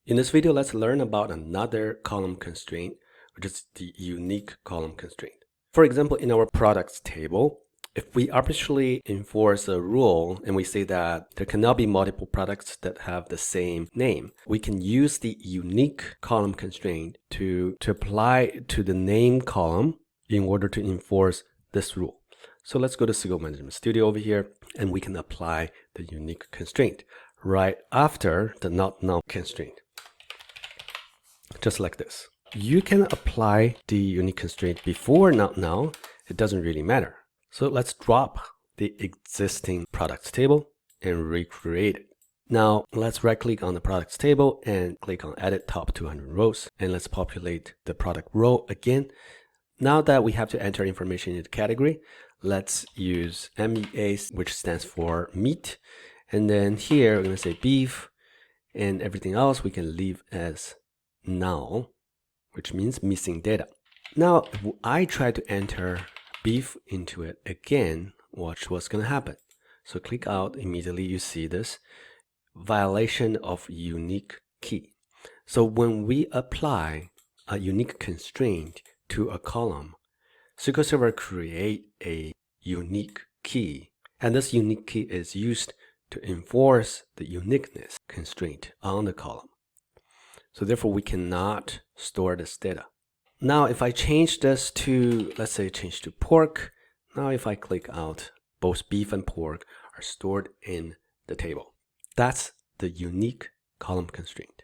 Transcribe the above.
In this video, let's learn about another column constraint, which is the unique column constraint. For example, in our products table, if we arbitrarily enforce a rule and we say that there cannot be multiple products that have the same name, we can use the unique column constraint to apply to the name column in order to enforce this rule. So let's go to SQL Management Studio over here, and we can apply the unique constraint right after the not null constraint. Just like this. You can apply the unique constraint before not null. It doesn't really matter. So let's drop the existing products table and recreate it. Now let's right click on the products table and click on edit top 200 rows, and let's populate the product row again. Now that we have to enter information in the category, let's use MEA, which stands for meat. And then here we're going to say beef, and everything else we can leave as null, which means missing data. Now, if I try to enter beef into it again, watch what's going to happen. So click out, immediately you see this violation of unique key. So when we apply a unique constraint to a column, SQL Server create a unique key, and this unique key is used to enforce the uniqueness constraint on the column. So therefore, we cannot store this data. Now, if I change this to, let's say, change to pork. Now, if I click out, both beef and pork are stored in the table. That's the unique column constraint.